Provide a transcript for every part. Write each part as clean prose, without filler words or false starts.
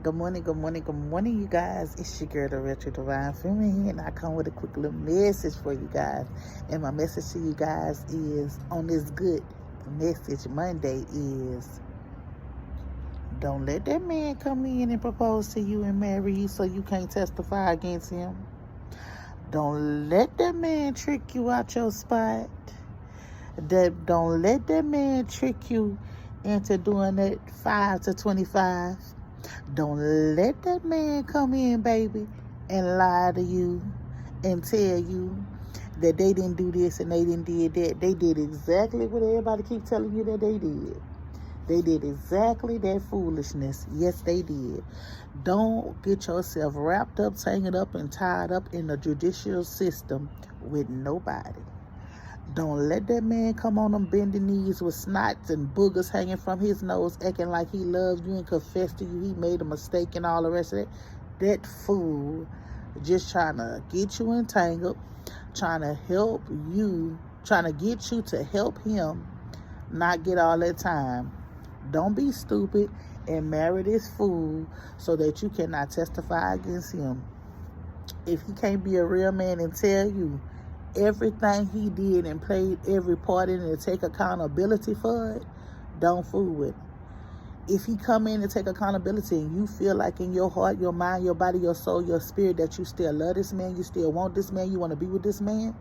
Good morning, good morning, good morning, you guys. It's your girl, the Retro Divine Feminine here, and I come with a quick little message for you guys. And my message to you guys is on this good message Monday is don't let that man come in and propose to you and marry you so you can't testify against him. Don't let that man trick you out your spot. Don't let that man trick you into doing that 5 to 25. Don't let that man come in, baby, and lie to you and tell you that they didn't do this and they didn't did that. They did exactly what everybody keep telling you that they did. They did exactly that foolishness. Yes, they did. Don't get yourself wrapped up, tangled up, and tied up in the judicial system with nobody. Don't let that man come on them bending knees with snots and boogers hanging from his nose, acting like he loves you and confess to you he made a mistake and all the rest of that. That fool just trying to get you entangled, trying to help you, trying to get you to help him not get all that time. Don't be stupid and marry this fool so that you cannot testify against him. If he can't be a real man and tell you everything he did and played every part in it to take accountability for it, don't fool with him. If he come in and take accountability and you feel like in your heart, your mind, your body, your soul, your spirit that you still love this man, you still want this man, you want to be with this man,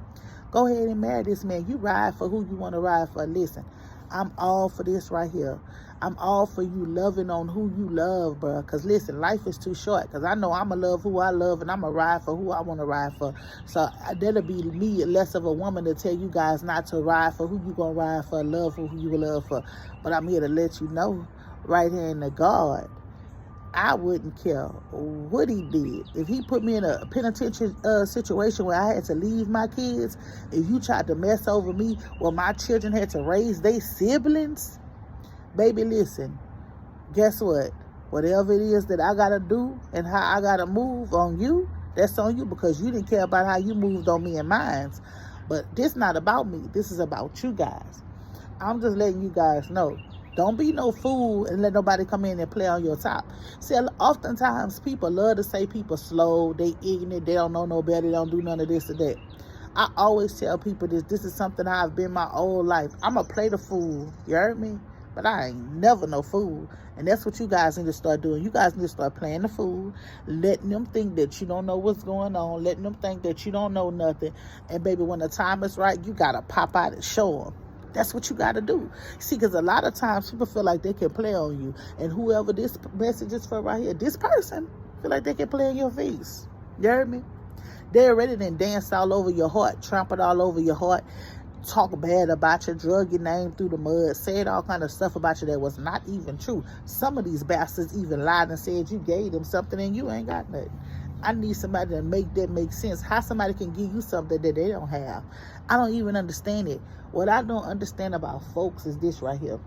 go ahead and marry this man. You ride for who you want to ride for. Listen, I'm all for this right here. I'm all for you loving on who you love, bro. Because listen, life is too short. Because I know I'm going to love who I love and I'm going to ride for who I want to ride for. So that'll be me less of a woman to tell you guys not to ride for who you going to ride for, love for who you love for. But I'm here to let you know right here in the God, I wouldn't care what he did. If he put me in a penitentiary situation where I had to leave my kids, if you tried to mess over me where my children had to raise their siblings, baby, listen, guess what? Whatever it is that I got to do and how I got to move on you, that's on you because you didn't care about how you moved on me and mine. But this not about me. This is about you guys. I'm just letting you guys know. Don't be no fool and let nobody come in and play on your top. See, oftentimes people love to say people slow, they ignorant, they don't know no better, they don't do none of this or that. I always tell people this. This is something I've been my whole life. I'm going to play the fool. You heard me? But I ain't never no fool. And that's what you guys need to start doing. You guys need to start playing the fool, letting them think that you don't know what's going on, letting them think that you don't know nothing. And baby, when the time is right, you got to pop out and show them. That's what you got to do. See, because a lot of times people feel like they can play on you. And whoever this message is for right here, this person feel like they can play in your face. You heard me? They already done danced all over your heart, trampled all over your heart, talk bad about you, drug your name through the mud, said all kind of stuff about you that was not even true. Some of these bastards even lied and said you gave them something and you ain't got nothing. I need somebody to make that make sense. How somebody can give you something that they don't have. I don't even understand it. What I don't understand about folks is this right here.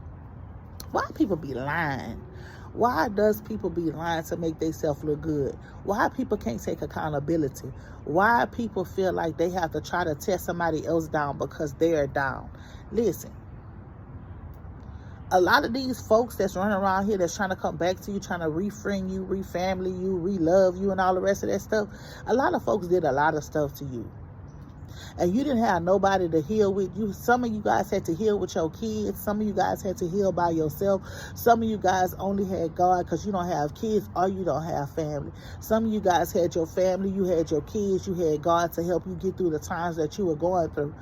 Why people be lying? Why does people be lying to make themselves look good? Why people can't take accountability? Why people feel like they have to try to tear somebody else down because they're down? Listen. A lot of these folks that's running around here that's trying to come back to you, trying to refriend you, refamily you, relove you, and all the rest of that stuff, a lot of folks did a lot of stuff to you. And you didn't have nobody to heal with you. Some of you guys had to heal with your kids. Some of you guys had to heal by yourself. Some of you guys only had God because you don't have kids or you don't have family. Some of you guys had your family, you had your kids, you had God to help you get through the times that you were going through.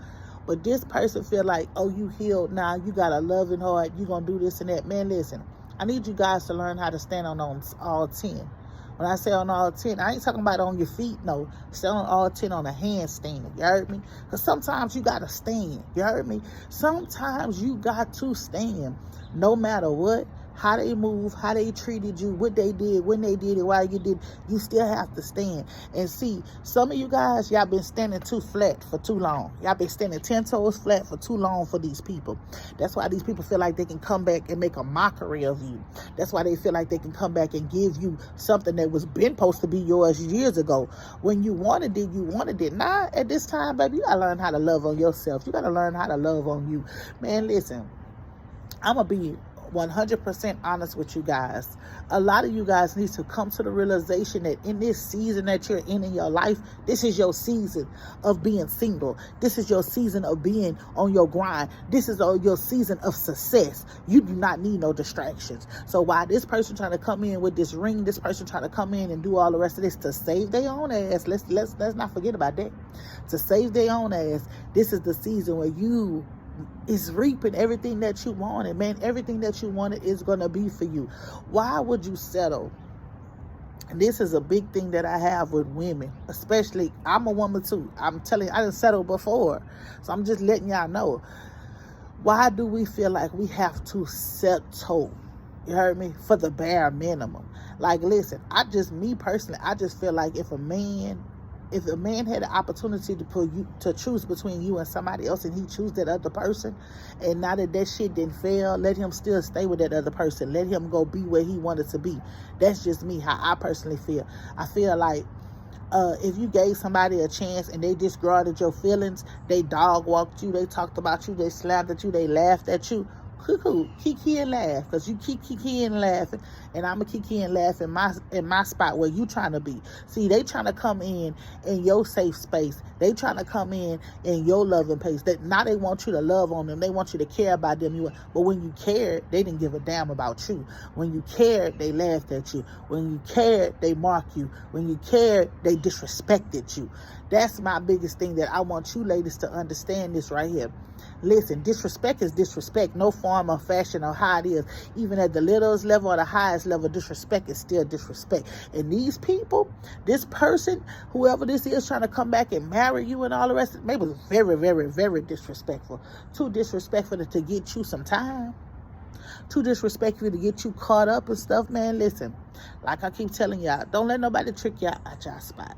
But this person feel like, oh, you healed now, you got a loving heart, you going to do this and that. Man, listen, I need you guys to learn how to stand on all 10. When I say on all 10, I ain't talking about on your feet, no. Stand on all 10 on a handstand, you heard me? Because sometimes you got to stand, you heard me? Sometimes you got to stand, no matter what. How they move, how they treated you, what they did, when they did it, why you did, you still have to stand. And see, some of you guys, y'all been standing too flat for too long. Y'all been standing 10 toes flat for too long for these people. That's why these people feel like they can come back and make a mockery of you. That's why they feel like they can come back and give you something that was been supposed to be yours years ago. When you wanted it, you wanted it. Now, at this time, baby, you got to learn how to love on yourself. You got to learn how to love on you. Man, listen, I'm going to be 100% honest with you guys. A lot of you guys need to come to the realization that in this season that you're in your life, this is your season of being single. This is your season of being on your grind. This is your season of success. You do not need no distractions. So while this person trying to come in with this ring, this person trying to come in and do all the rest of this to save their own ass, let's not forget about that. To save their own ass, this is the season where you is reaping everything that you wanted, man. Everything that you wanted is going to be for you. Why would you settle? And this is a big thing that I have with women, especially. I'm a woman too. I'm telling you, I didn't settle before. So I'm just letting y'all know. Why do we feel like we have to settle? You heard me? For the bare minimum. Like, listen, me personally, I just feel like if a man had the opportunity to choose between you and somebody else, and he choose that other person, and now that shit didn't fail, let him still stay with that other person. Let him go be where he wanted to be. That's just me, how I personally feel. I feel like if you gave somebody a chance and they disregarded your feelings, they dog walked you, they talked about you, they slapped at you, they laughed at you, cuckoo, kiki and laugh, because you keep kiki and laughing, and I'm a kiki and laugh in my spot where you trying to be. See, they trying to come in your safe space. They trying to come in your loving place. Now they want you to love on them. They want you to care about them. But when you cared, they didn't give a damn about you. When you cared, they laughed at you. When you cared, they marked you. When you cared, they disrespected you. That's my biggest thing that I want you ladies to understand this right here. Listen, disrespect is disrespect, no form or fashion or how it is. Even at the littlest level or the highest level, disrespect is still disrespect. And these people, this person, whoever this is trying to come back and marry you and all the rest, maybe was very, very, very disrespectful. Too disrespectful to get you some time. Too disrespectful to get you caught up and stuff, man. Listen, like I keep telling y'all, don't let nobody trick y'all at y'all spot.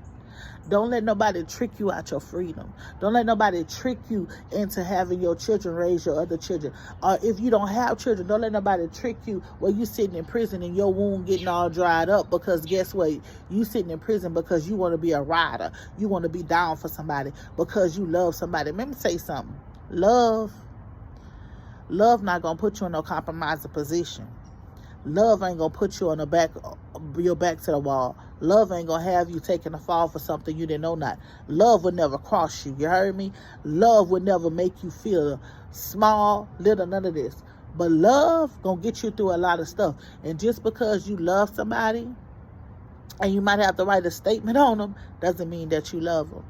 Don't let nobody trick you out your freedom. Don't let nobody trick you into having your children raise your other children. Or if you don't have children, don't let nobody trick you where you sitting in prison and your wound getting all dried up, because guess what? You sitting in prison because you want to be a rider. You want to be down for somebody because you love somebody. Let me say something. Love not going to put you in no compromising position. Love ain't going to put you on your back to the wall. Love ain't going to have you taking a fall for something you didn't know not. Love would never cross you. You heard me? Love would never make you feel small, little, none of this. But love going to get you through a lot of stuff. And just because you love somebody, and you might have to write a statement on them, doesn't mean that you love them.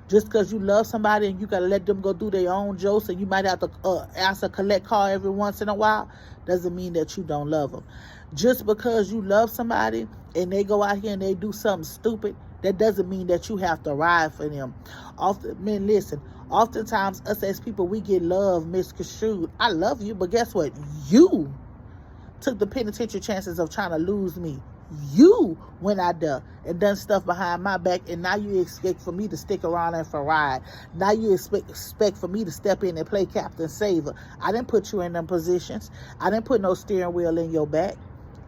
Just because you love somebody and you got to let them go do their own jokes, and you might have to ask a collect call every once in a while, doesn't mean that you don't love them. Just because you love somebody and they go out here and they do something stupid, that doesn't mean that you have to ride for them. Men, listen, oftentimes us as people, we get love misconstrued. I love you, but guess what? You took the penitentiary chances of trying to lose me. You went out there and done stuff behind my back, and now you expect for me to stick around and for ride. Now you expect for me to step in and play Captain Saver. I didn't put you in them positions. I didn't put no steering wheel in your back.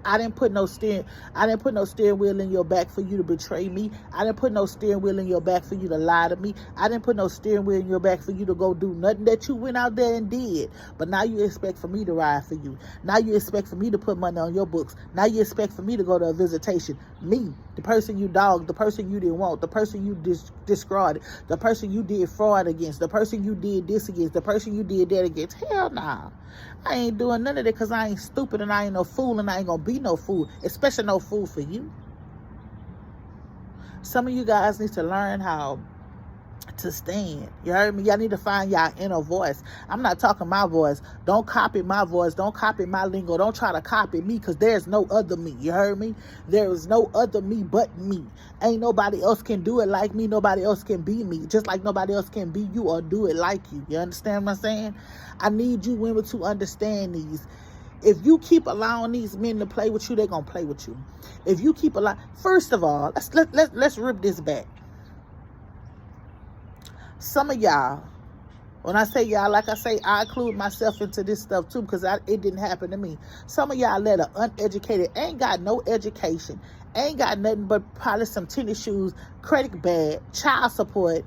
I didn't put no steering wheel in your back for you to betray me. I didn't put no steering wheel in your back for you to lie to me. I didn't put no steering wheel in your back for you to go do nothing that you went out there and did. But now you expect for me to ride for you. Now you expect for me to put money on your books. Now you expect for me to go to a visitation. Me, the person you dogged, the person you didn't want, the person you discarded, the person you did fraud against, the person you did this against, the person you did that against. Hell nah. I ain't doing none of that, because I ain't stupid and I ain't no fool, and I ain't gonna be no fool, especially no fool for you. Some of you guys need to learn how to stand. You heard me? Y'all need to find y'all inner voice. I'm not talking my voice. Don't copy my voice. Don't copy my lingo. Don't try to copy me, because there's no other me. You heard me? There is no other me but me. Ain't nobody else can do it like me. Nobody else can be me. Just like nobody else can be you or do it like you. You understand what I'm saying? I need you women to understand these. If you keep allowing these men to play with you, they're going to play with you. If you keep allowing... First of all, let's rip this back. Some of y'all, when I say y'all, like I say, I include myself into this stuff too, because it didn't happen to me. Some of y'all let an uneducated, ain't got no education, ain't got nothing but probably some tennis shoes, credit bad, child support,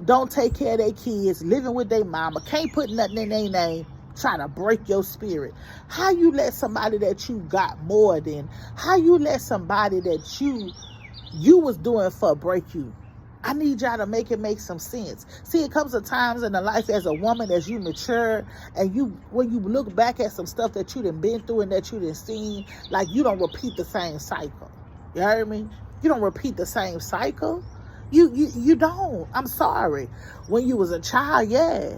don't take care of their kids, living with their mama, can't put nothing in their name. try to break your spirit? How you let somebody that you got more than, how you let somebody that you was doing for break you? I need y'all to make it make some sense. See, it comes to times in the life as a woman, as you mature, and when you look back at some stuff that you done been through and that you done seen, like you don't repeat the same cycle. You heard me? You don't repeat the same cycle. You don't. I'm sorry. When you was a child, yeah.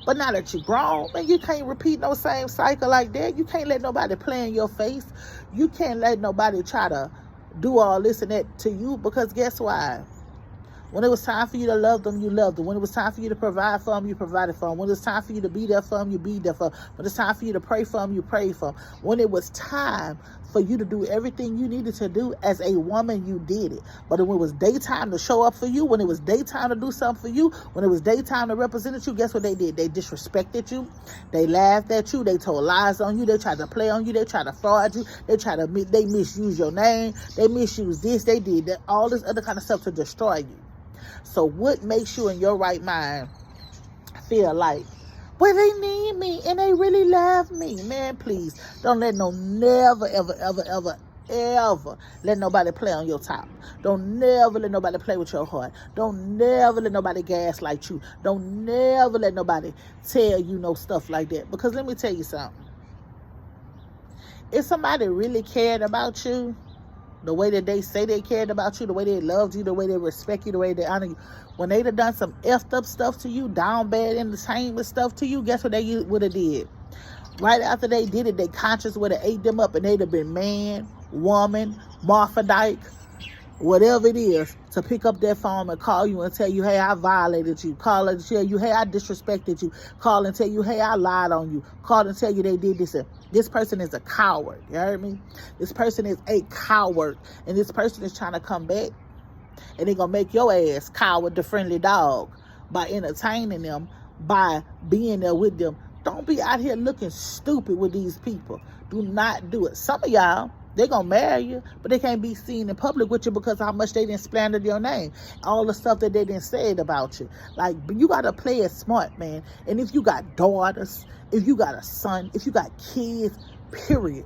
But now that you're grown, man, you can't repeat no same cycle like that. You can't let nobody play in your face. You can't let nobody try to do all this and that to you, because guess why? When it was time for you to love them, you loved them. When it was time for you to provide for them, you provided for them. When it was time for you to be there for them, you be there for them. When it's time for you to pray for them, you prayed for them. When it was time for you to do everything you needed to do as a woman, you did it. But when it was daytime to show up for you, when it was daytime to do something for you, when it was daytime to represent you, guess what they did? They disrespected you. They laughed at you. They told lies on you. They tried to play on you. They tried to fraud you. They misuse your name. They misuse this. They did that, all this other kind of stuff to destroy you. So what makes you in your right mind feel like, well, they need me and they really love me? Man, please don't let never, ever let nobody play on your top. Don't never let nobody play with your heart. Don't never let nobody gaslight you. Don't never let nobody tell you no stuff like that. Because let me tell you something. If somebody really cared about you, the way that they say they cared about you, the way they loved you, the way they respect you, the way they honor you, when they'd have done some effed up stuff to you, down bad entertainment stuff to you, guess what they would have did? Right after they did it, they conscience would have ate them up, and they'd have been man, woman, Morphodite, whatever it is, to pick up that phone and call you and tell you, hey, I violated you. Call and tell you, hey, I disrespected you. Call and tell you, hey, I lied on you. Call and tell you they did this. This person is a coward. You heard me? This person is a coward. And this person is trying to come back. And they're going to make your ass coward the friendly dog by entertaining them, by being there with them. Don't be out here looking stupid with these people. Do not do it. Some of y'all, they're going to marry you, but they can't be seen in public with you because of how much they didn't slander your name. All the stuff that they didn't say about you. Like, you got to play it smart, man. And if you got daughters, if you got a son, if you got kids, period,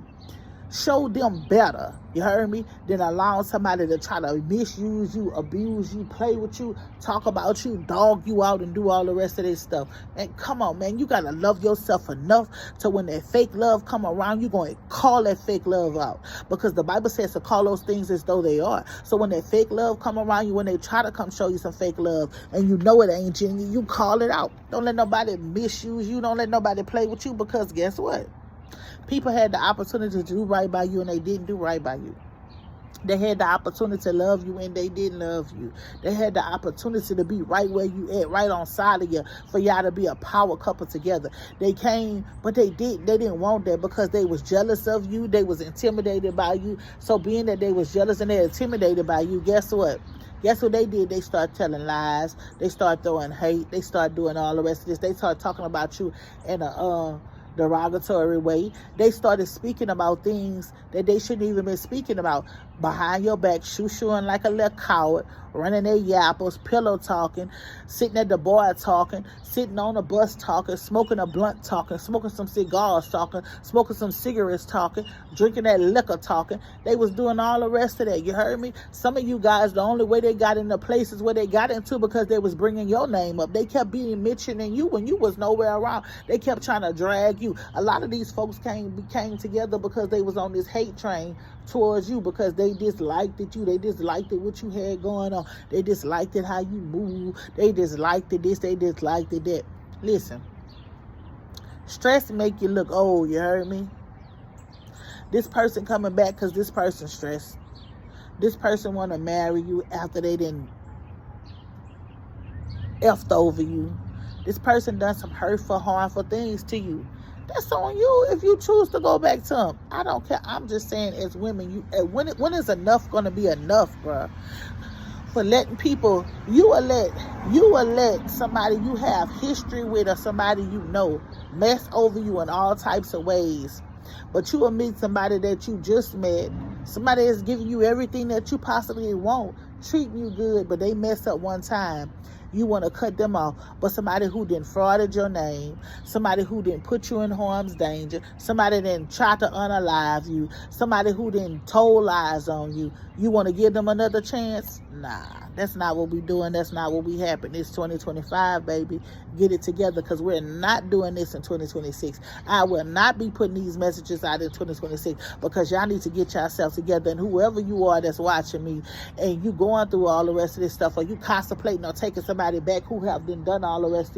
show them better, you heard me, than allowing somebody to try to misuse you, abuse you, play with you, talk about you, dog you out, and do all the rest of this stuff. And come on, man, you got to love yourself enough to when that fake love come around, you're going to call that fake love out. Because the Bible says to call those things as though they are. So when that fake love come around you, when they try to come show you some fake love, and you know it ain't genuine, you call it out. Don't let nobody misuse you. Don't let nobody play with you, because guess what? People had the opportunity to do right by you, and they didn't do right by you. They had the opportunity to love you, and they didn't love you. They had the opportunity to be right where you at, right on side of you, for y'all to be a power couple together. They came, but they didn't want that because they was jealous of you. They was intimidated by you. So being that they was jealous and they're intimidated by you, guess what? Guess what they did? They start telling lies. They start throwing hate. They start doing all the rest of this. They start talking about you in a derogatory way. They started speaking about things that they shouldn't even been speaking about behind your back, shoo-shooing like a little coward, running their yappers, pillow talking, sitting at the bar talking, sitting on a bus talking, smoking a blunt talking, smoking some cigars talking, smoking some cigarettes talking, drinking that liquor talking. They was doing all the rest of that. You heard me? Some of you guys, the only way they got into places where they got into because they was bringing your name up. They kept being mentioning you when you was nowhere around. They kept trying to drag you. A lot of these folks came together because they was on this hate train towards you, because they disliked it you. They disliked it what you had going on. They disliked it how you move. They disliked it this. They disliked it that. Listen, stress make you look old. You heard me? This person coming back because this person stressed. This person want to marry you after they didn't effed over you. This person done some hurtful, harmful things to you. That's on you if you choose to go back to them. I don't care. I'm just saying, as women, when is enough going to be enough, bro? For letting people, you will let somebody you have history with or somebody you know mess over you in all types of ways. But you will meet somebody that you just met, somebody that's giving you everything that you possibly want, treating you good, but they mess up one time, you want to cut them off. But somebody who didn't frauded your name, somebody who didn't put you in harm's danger, somebody didn't try to unalive you, somebody who didn't told lies on you, you want to give them another chance? Nah, that's not what we doing. That's not what we happen. It's 2025, baby. Get it together, because we're not doing this in 2026. I will not be putting these messages out in 2026, because y'all need to get yourself together. And whoever you are that's watching me and you going through all the rest of this stuff, or you contemplating or taking somebody back who have done all the rest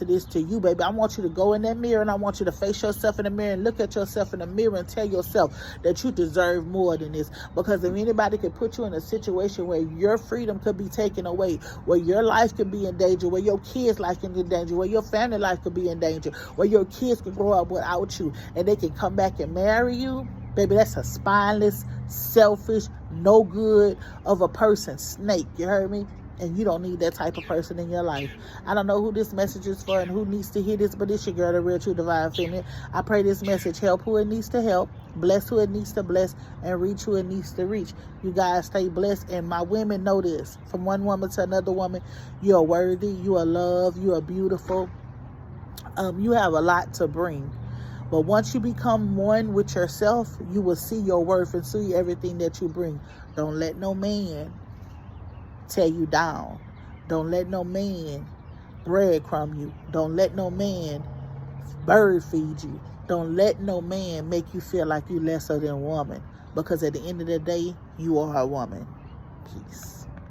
of this to you, baby, I want you to go in that mirror, and I want you to face yourself in the mirror and look at yourself in the mirror and tell yourself that you deserve more than this. Because if anybody could put you in a situation where your freedom could be taken away, where your life could be in danger, where your kids' life can be in danger, where your family life could be in danger, where your kids could grow up without you and they can come back and marry you, baby, that's a spineless, selfish, no good of a person, snake. You heard me? And you don't need that type of person in your life. I don't know who this message is for and who needs to hear this, but it's your girl, the Real True Divine Feminine. I pray this message help who it needs to help, bless who it needs to bless, and reach who it needs to reach. You guys stay blessed, and my women know this. From one woman to another woman, you are worthy, you are loved, you are beautiful. You have a lot to bring. But once you become one with yourself, you will see your worth and see everything that you bring. Don't let no man tear you down. Don't let no man breadcrumb you. Don't let no man bird feed you. Don't let no man make you feel like you lesser than a woman. Because at the end of the day, you are a woman. Peace.